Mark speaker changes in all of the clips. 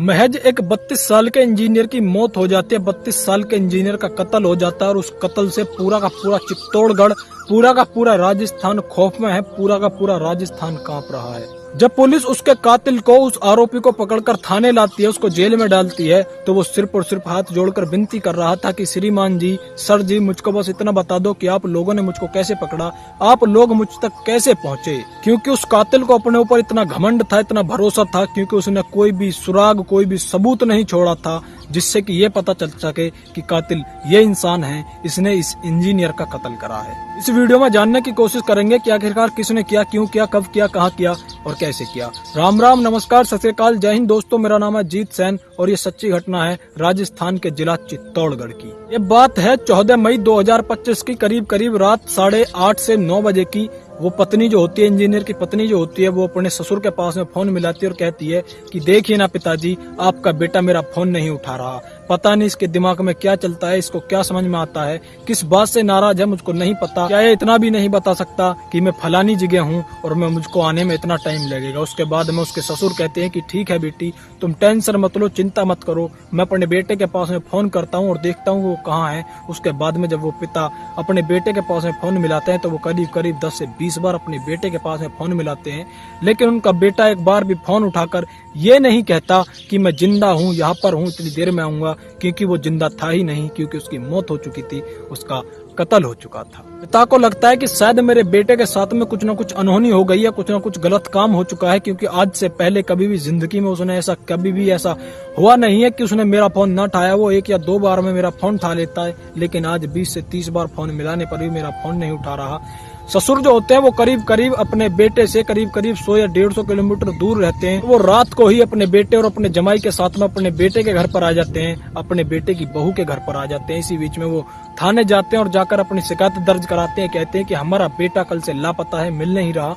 Speaker 1: महज एक 32 साल के इंजीनियर की मौत हो जाती है। 32 साल के इंजीनियर का कत्ल हो जाता है और उस कत्ल से पूरा का पूरा चित्तौड़गढ़, पूरा का पूरा राजस्थान खौफ में है। पूरा का पूरा राजस्थान कांप रहा है। जब पुलिस उसके कातिल को, उस आरोपी को पकड़कर थाने लाती है, उसको जेल में डालती है, तो वो सिर्फ और सिर्फ हाथ जोड़कर विनती कर रहा था कि श्रीमान जी, सर जी, मुझको बस इतना बता दो कि आप लोगों ने मुझको कैसे पकड़ा, आप लोग मुझ तक कैसे पहुंचे। क्योंकि उस कातिल को अपने ऊपर इतना घमंड था, इतना भरोसा था, क्योंकि उसने कोई भी सुराग, कोई भी सबूत नहीं छोड़ा था जिससे कि ये पता चल सके कि कातिल ये इंसान है, इसने इस इंजीनियर का कत्ल करा है। इस वीडियो में जानने की कोशिश करेंगे कि आखिरकार किसने किया, क्यों किया, कब किया, कहाँ किया और कैसे किया। राम राम, नमस्कार, सत श्री अकाल, जय हिंद दोस्तों। मेरा नाम है जीत सैन और ये सच्ची घटना है राजस्थान के जिला चित्तौड़गढ़ की। ये बात है 14 मई 2025 की करीब रात 8:30 से 9 बजे की। वो पत्नी जो होती है, इंजीनियर की पत्नी जो होती है, वो अपने ससुर के पास में फोन मिलाती है और कहती है कि देखिए ना पिताजी, आपका बेटा मेरा फोन नहीं उठा रहा। पता नहीं इसके दिमाग में क्या चलता है, इसको क्या समझ में आता है, किस बात से नाराज है मुझको नहीं पता। क्या ये इतना भी नहीं बता सकता कि मैं फलानी जगह हूँ और मैं मुझको आने में इतना टाइम लगेगा। उसके बाद में उसके ससुर कहते हैं कि ठीक है बेटी, तुम टेंशन मत लो, चिंता मत करो, मैं अपने बेटे के पास में फोन करता हूँ और देखता हूँ वो कहाँ है। उसके बाद में जब वो पिता अपने बेटे के पास में फोन मिलाते हैं तो वो करीब 10 से 20 बार अपने बेटे के पास में फोन मिलाते हैं, लेकिन उनका बेटा एक बार भी फोन उठाकर ये नहीं कहता कि मैं जिंदा हूँ, यहाँ पर हूँ, इतनी देर में आऊंगा, क्योंकि वो जिंदा था ही नहीं, क्योंकि उसकी मौत हो चुकी थी, उसका कत्ल हो चुका था। पिता को लगता है कि शायद मेरे बेटे के साथ में कुछ न कुछ अनहोनी हो गई है, कुछ न कुछ गलत काम हो चुका है, क्योंकि आज से पहले कभी भी जिंदगी में उसने कभी भी ऐसा हुआ नहीं है कि उसने मेरा फोन न उठाया। वो 1 या 2 बार में मेरा फोन उठा लेता है, लेकिन आज 20 से 30 बार फोन मिलाने पर भी मेरा फोन नहीं उठा रहा। ससुर जो होते हैं वो करीब अपने बेटे से करीब 100 या 150 किलोमीटर दूर रहते हैं। वो रात को ही अपने बेटे और अपने जमाई के साथ में अपने बेटे के घर पर आ जाते हैं, अपने बेटे की बहू के घर पर आ जाते हैं। इसी बीच में वो थाने जाते हैं और जाकर अपनी शिकायत दर्ज कराते हैं। कहते हैं कि हमारा बेटा कल से लापता है, मिल नहीं रहा,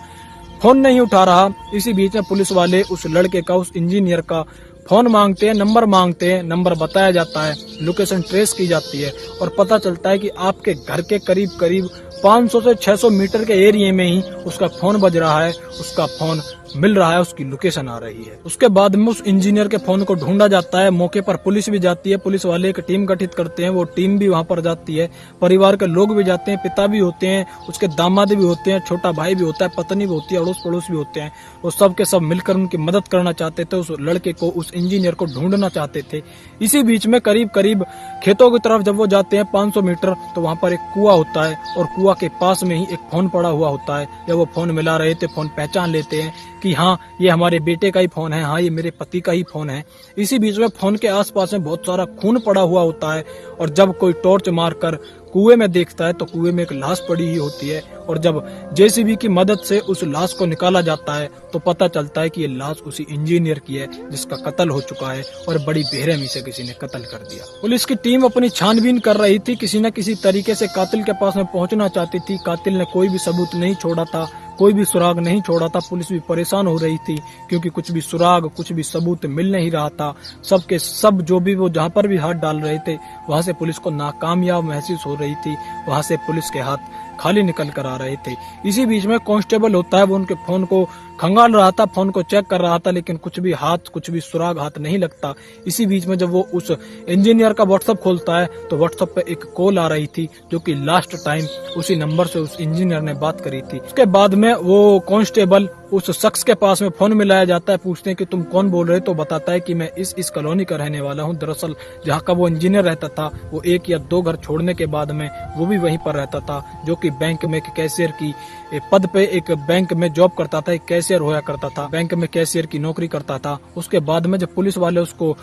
Speaker 1: फोन नहीं उठा रहा। इसी बीच में पुलिस वाले उस लड़के का, उस इंजीनियर का फोन मांगते हैं, नंबर मांगते हैं, नंबर बताया जाता है, लोकेशन ट्रेस की जाती है और पता चलता है कि आपके घर के करीब 500 से 600 मीटर के एरिया में ही उसका फोन बज रहा है, उसका फोन मिल रहा है, उसकी लोकेशन आ रही है। उसके बाद में उस इंजीनियर के फोन को ढूंढा जाता है। मौके पर पुलिस भी जाती है, पुलिस वाले एक टीम गठित करते हैं, वो टीम भी वहां पर जाती है, परिवार के लोग भी जाते हैं, पिता भी होते हैं, उसके दामाद भी होते हैं, छोटा भाई भी होता है, पत्नी भी होती है, अड़ोस पड़ोस भी होते हैं। वो सब के सब मिलकर उनकी मदद करना चाहते थे, उस लड़के को, उस इंजीनियर को ढूंढना चाहते थे। इसी बीच में करीब खेतों की तरफ जब वो जाते हैं 500 मीटर, तो वहां पर एक कुआं होता है और कुआं के पास में ही एक फोन पड़ा हुआ होता है। जब वो फोन मिला रहे थे, फोन पहचान लेते हैं कि हाँ, ये हमारे बेटे का ही फोन है, हाँ, ये मेरे पति का ही फोन है। इसी बीच में फोन के आसपास में बहुत सारा खून पड़ा हुआ होता है और जब कोई टॉर्च मारकर कुएं में देखता है तो कुएं में एक लाश पड़ी ही होती है और जब जेसीबी की मदद से उस लाश को निकाला जाता है तो पता चलता है कि ये लाश उसी इंजीनियर की है जिसका कत्ल हो चुका है और बड़ी बेरहमी से किसी ने कत्ल कर दिया। पुलिस की टीम अपनी छानबीन कर रही थी, किसी न किसी तरीके से कातिल के पास में पहुंचना चाहती थी। कातिल ने कोई भी सबूत नहीं छोड़ा था, कोई भी सुराग नहीं छोड़ा था। पुलिस भी परेशान हो रही थी क्योंकि कुछ भी सुराग, कुछ भी सबूत मिल नहीं रहा था। सबके सब जो भी वो जहाँ पर भी हाथ डाल रहे थे वहां से पुलिस को नाकामयाब महसूस हो रही थी, वहां से पुलिस के हाथ खाली निकल कर आ रहे थे। इसी बीच में कांस्टेबल होता है, वो उनके फोन को खंगाल रहा था, फोन को चेक कर रहा था, लेकिन कुछ भी हाथ, कुछ भी सुराग हाथ नहीं लगता। इसी बीच में जब वो उस इंजीनियर का व्हाट्सएप खोलता है तो व्हाट्सएप पे एक कॉल आ रही थी जो कि लास्ट टाइम उसी नंबर से उस इंजीनियर ने बात करी थी। उसके बाद में वो कांस्टेबल उस शख्स के पास में फोन मिलाया जाता है, पूछते हैं कि तुम कौन बोल रहे हो, तो बताता है कि मैं इस कॉलोनी का रहने वाला हूँ। दरअसल जहाँ का वो इंजीनियर रहता था, वो 1 या 2 घर छोड़ने के बाद में वो भी वहीं पर रहता था, जो कि बैंक में एक कैशियर की पद पे एक बैंक में जॉब करता था, एक कैशियर होया करता था, बैंक में कैशियर की नौकरी करता था। उसके बाद में जब पुलिस वाले उसको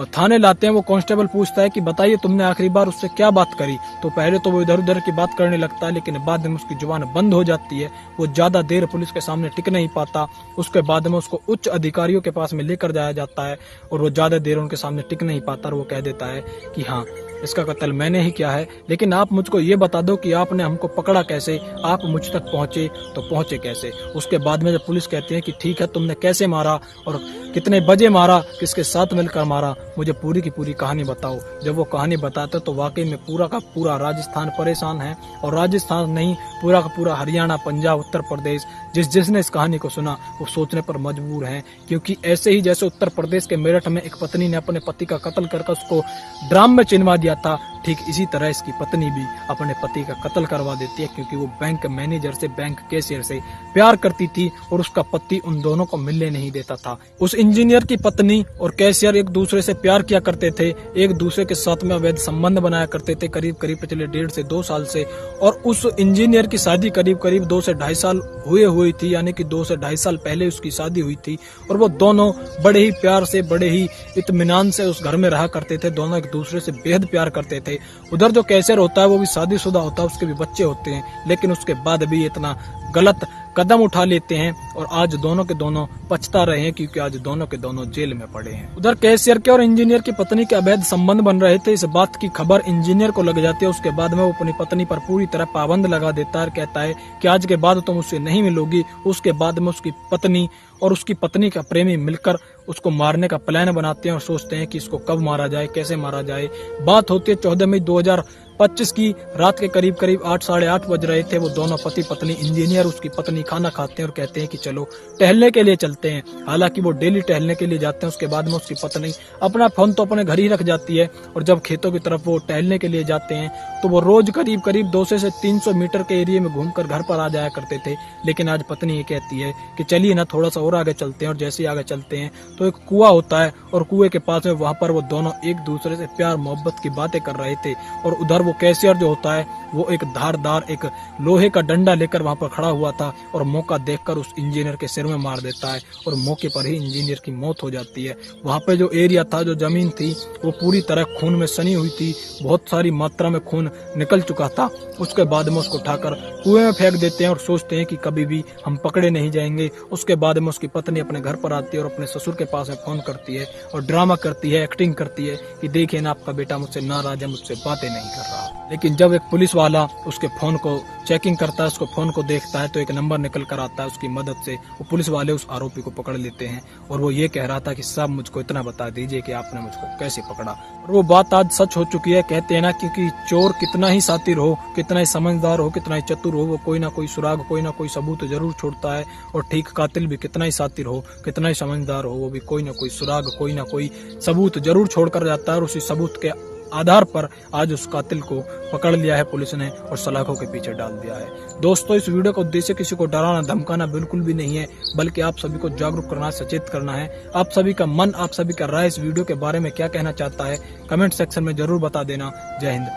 Speaker 1: थाने लाते हैं, वो कांस्टेबल पूछता है कि बताइए तुमने आखिरी बार उससे क्या बात करी। तो पहले तो वो इधर उधर की बात करने लगता है, लेकिन बाद में उसकी जुबान बंद हो जाती है, वो ज्यादा देर पुलिस के सामने टिक नहीं पाता। उसके बाद में उसको उच्च अधिकारियों के पास में लेकर जाया जाता है और वो ज्यादा देर उनके सामने टिक नहीं पाता और वो कह देता है कि हाँ, इसका कत्ल मैंने ही किया है, लेकिन आप मुझको ये बता दो कि आपने हमको पकड़ा कैसे, आप मुझ तक पहुंचे तो पहुंचे कैसे। उसके बाद में जब पुलिस कहती है कि ठीक है, तुमने कैसे मारा और कितने बजे मारा, किसके साथ मिलकर मारा, मुझे पूरी की पूरी कहानी बताओ। जब वो कहानी बताते तो वाकई में पूरा का पूरा राजस्थान परेशान है, और राजस्थान नहीं, पूरा का पूरा हरियाणा, पंजाब, उत्तर प्रदेश, जिसने इस कहानी को सुना वो सोचने पर मजबूर है, क्योंकि ऐसे ही जैसे उत्तर प्रदेश के मेरठ में एक पत्नी ने अपने पति का कत्ल करके उसको ड्राम में चिनवा दिया था, ठीक इसी तरह इसकी पत्नी भी अपने पति का कत्ल करवा देती है, क्योंकि वो बैंक मैनेजर से, बैंक कैशियर से प्यार करती थी और उसका पति उन दोनों को मिलने नहीं देता था। उस इंजीनियर की पत्नी और कैशियर एक दूसरे से प्यार किया करते थे, एक दूसरे के साथ में अवैध संबंध बनाया करते थे करीब पिछले 1.5 से 2 साल से। और उस इंजीनियर की शादी करीब 2 से 2.5 साल हुई थी, यानी कि 2 से 2.5 साल पहले उसकी शादी हुई थी। और वो दोनों बड़े ही प्यार से, बड़े ही इत्मीनान से उस घर में रहा करते थे, दोनों एक दूसरे से बेहद प्यार करते थे। उधर जो कैशियर होता है वो भी शादीशुदा होता है, उसके भी बच्चे होते हैं, लेकिन उसके बाद भी इतना गलत कदम उठा लेते हैं और आज दोनों के दोनों पछता रहे हैं, क्योंकि आज दोनों के दोनों जेल में पड़े हैं। उधर कैशियर के और इंजीनियर की पत्नी के अवैध संबंध बन रहे थे, इस बात की खबर इंजीनियर को लग जाती है। उसके बाद में वो अपनी पत्नी पर पूरी तरह पाबंद लगा देता है और कहता है कि आज के बाद तुम उससे नहीं मिलोगी। उसके बाद में उसकी पत्नी और उसकी पत्नी का प्रेमी मिलकर उसको मारने का प्लान बनाते हैं और सोचते हैं कि इसको कब मारा जाए, कैसे मारा जाए। बात होती है 14 मई 2025 की रात के करीब 8 साढ़े 8 बज रहे थे। वो दोनों पति पत्नी, इंजीनियर उसकी पत्नी खाना खाते हैं और कहते हैं कि चलो टहलने के लिए चलते हैं। हालांकि वो डेली टहलने के लिए जाते हैं। उसके बाद में उसकी पत्नी अपना फोन तो अपने घर ही रख जाती है और जब खेतों की तरफ वो टहलने के लिए जाते हैं तो वो रोज करीब 200 से 300 मीटर के एरिया में घूमकर घर पर आ जाया करते थे। लेकिन आज पत्नी ये कहती है कि चलिए ना थोड़ा सा और आगे चलते हैं। और जैसे ही आगे चलते हैं तो एक कुआं होता है और कुएं के पास में वहां पर वो दोनों एक दूसरे से प्यार मोहब्बत की बातें कर रहे थे। और उधर वो कैशियर जो होता है वो एक धारदार एक लोहे का डंडा लेकर वहां पर खड़ा हुआ था और मौका देखकर उस इंजीनियर के सिर में मार देता है और मौके पर ही इंजीनियर की मौत हो जाती है। वहां पे जो एरिया था, जो जमीन थी, वो पूरी तरह खून में सनी हुई थी, बहुत सारी मात्रा में खून निकल चुका था। उसके बाद में उसको उठाकर कुएं में फेंक देते हैं और सोचते हैं कि कभी भी हम पकड़े नहीं जाएंगे। उसके बाद में उसकी पत्नी अपने घर पर आती है और अपने ससुर के पास में फोन करती है और ड्रामा करती है, एक्टिंग करती है कि देखिए ना आपका बेटा मुझसे नाराज है, मुझसे बातें नहीं कर रहा। लेकिन जब एक पुलिस वाला उसके फोन को चेकिंग करता है, उसको फोन को देखता है तो एक नंबर निकल कर आता है। उसकी मदद से वो पुलिस वाले उस आरोपी को पकड़ लेते हैं और वो ये कह रहा था कि साहब मुझको इतना बता दीजिए कि आपने मुझको कैसे पकड़ा। और वो बात आज सच हो चुकी है। कहते हैं ना क्योंकि चोर कितना ही शातिर हो, कितना ही समझदार हो, कितना ही चतुर हो, वो कोई ना कोई सुराग, कोई ना कोई सबूत जरूर छोड़ता है। और ठीक कातिल भी कितना ही शातिर हो, कितना ही समझदार हो, वो भी कोई ना कोई सुराग, कोई ना कोई सबूत जरूर छोड़ कर जाता है। और उसी सबूत के आधार पर आज उस कातिल को पकड़ लिया है पुलिस ने और सलाखों के पीछे डाल दिया है। दोस्तों, इस वीडियो का उद्देश्य किसी को डराना धमकाना बिल्कुल भी नहीं है, बल्कि आप सभी को जागरूक करना, सचेत करना है। आप सभी का मन, आप सभी का राय इस वीडियो के बारे में क्या कहना चाहता है, कमेंट सेक्शन में जरूर बता देना। जय हिंद,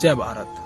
Speaker 1: जय भारत।